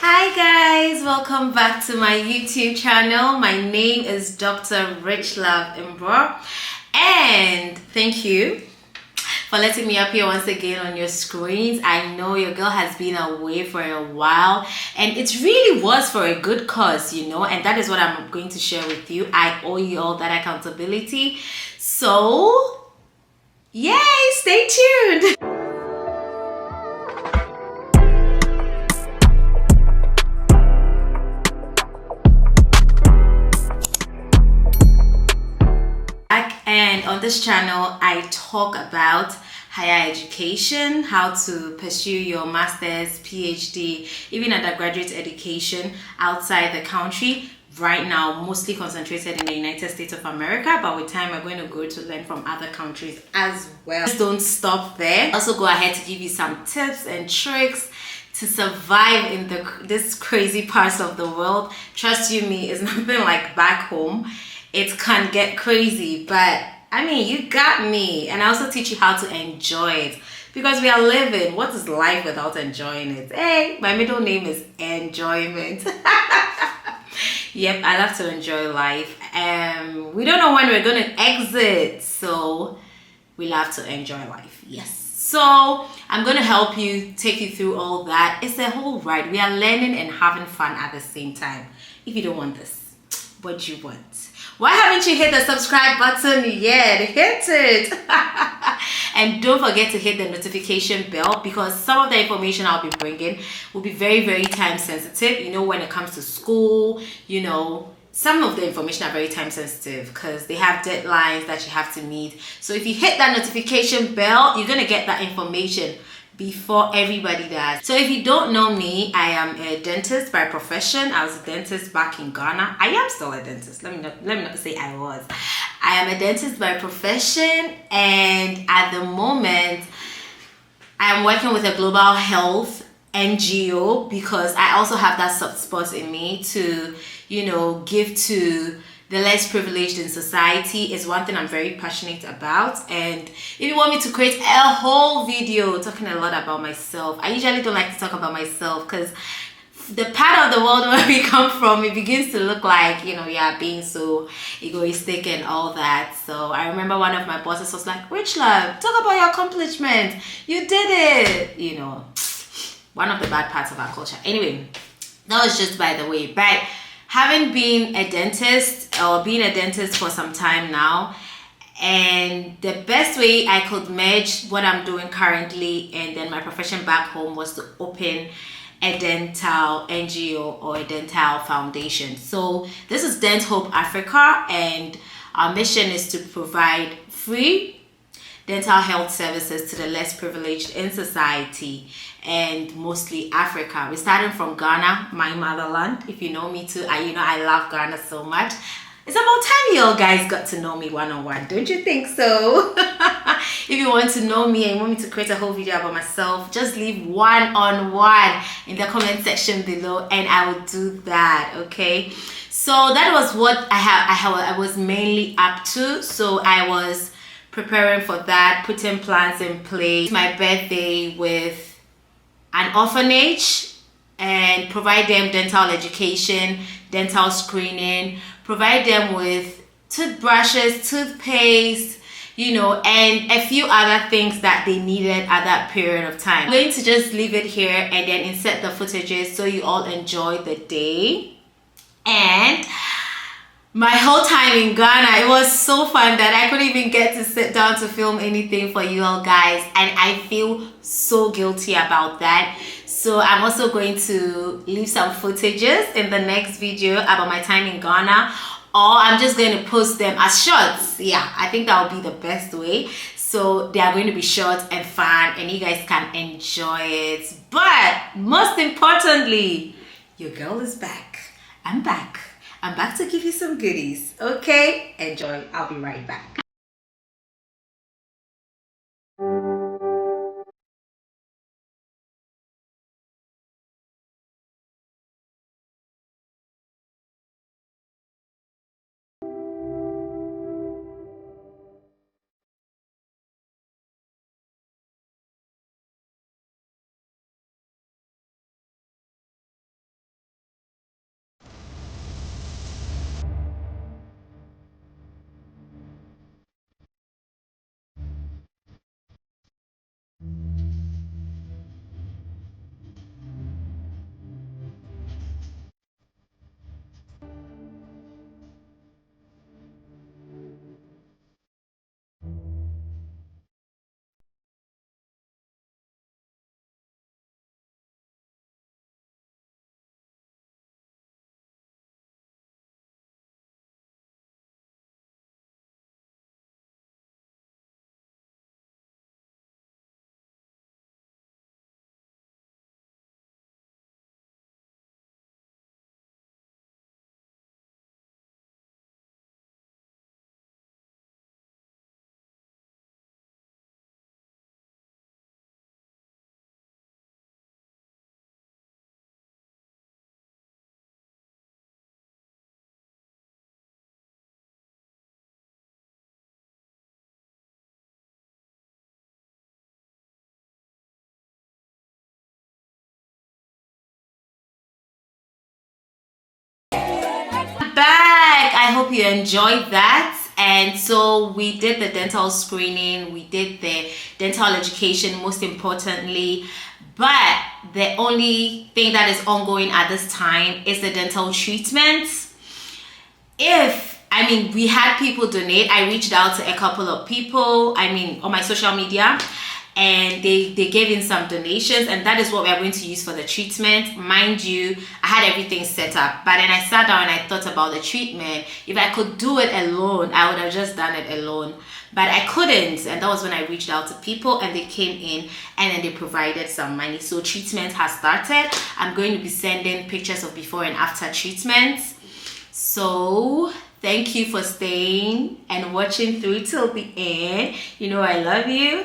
Hi guys, welcome back to my YouTube channel. My name is Dr. Rich Love Imbro, and thank you for letting me appear once again on your screens. I know your girl has been away for a while, and it really was for a good cause, and that is what I'm going to share with you. I owe you all that accountability. So, yay, stay tuned. And on this channel, I talk about higher education, how to pursue your master's, PhD, even undergraduate education outside the country. Right now, mostly concentrated in the United States of America, but with time, we're going to go to learn from other countries as well. Just don't stop there. Also, go ahead to give you some tips and tricks to survive in this crazy parts of the world. Trust you me, it's nothing like back home. It can get crazy, but I mean, you got me. And I also teach you how to enjoy it, because we are living. What is life without enjoying it? Hey, my middle name is Enjoyment. Yep, I love to enjoy life. We don't know when we're going to exit, so we love to enjoy life. Yes. So I'm going to help you, take you through all that. It's a whole ride. We are learning and having fun at the same time. If you don't want this, what do you want? Why haven't you hit the subscribe button yet? Hit it. And don't forget to hit the notification bell, because some of the information I'll be bringing will be very, very time sensitive. When it comes to school, some of the information are very time sensitive because they have deadlines that you have to meet. So if you hit that notification bell, you're going to get that information before everybody does. So if you don't know me, I am a dentist by profession. I was a dentist back in Ghana. I am still a dentist. Let me not say I was. I am a dentist by profession, and at the moment I am working with a global health NGO, because I also have that soft spot in me to give to the less privileged in society. Is one thing I'm very passionate about. And if you want me to create a whole video talking a lot about myself, I usually don't like to talk about myself, because the part of the world where we come from, it begins to look like, being so egoistic and all that. So I remember one of my bosses was like, Rich Love, talk about your accomplishment. You did it. One of the bad parts of our culture. Anyway, that was just by the way. But having been a dentist, or being a dentist for some time now, and the best way I could merge what I'm doing currently and then my profession back home was to open a dental NGO or a dental foundation. So this is Dent Hope Africa, and our mission is to provide free dental health services to the less privileged in society, and mostly Africa. We're starting from Ghana, my motherland. If you know me too, I love Ghana so much. It's about time you all guys got to know me one-on-one, don't you think so? If you want to know me and you want me to create a whole video about myself, just leave one-on-one in the comment section below, and I will do that. Okay, so that was what I was mainly up to. So I was preparing for that, putting plans in place. My birthday with an orphanage, and provide them dental education, dental screening, provide them with toothbrushes, toothpaste, and a few other things that they needed at that period of time. I'm going to just leave it here and then insert the footages so you all enjoy the day. And my whole time in Ghana, it was so fun that I couldn't even get to sit down to film anything for you all guys, and I feel so guilty about that. So I'm also going to leave some footages in the next video about my time in Ghana, or I'm just going to post them as shorts. Yeah, I think that would be the best way. So they are going to be short and fun, and you guys can enjoy it. But most importantly, your girl is back. I'm back. I'm back to give you some goodies. Okay? Enjoy. I'll be right back. I'm back. I hope you enjoyed that. And so we did the dental screening, we did the dental education, most importantly. But the only thing that is ongoing at this time is the dental treatments. We had people donate. I reached out to a couple of people, on my social media, and they gave in some donations, and that is what we are going to use for the treatment. Mind you, I had everything set up, but then I sat down and I thought about the treatment. If I could do it alone, I would have just done it alone, but I couldn't, and that was when I reached out to people and they came in and then they provided some money. So treatment has started. I'm going to be sending pictures of before and after treatments. So thank you for staying and watching through till the end. You know I love you.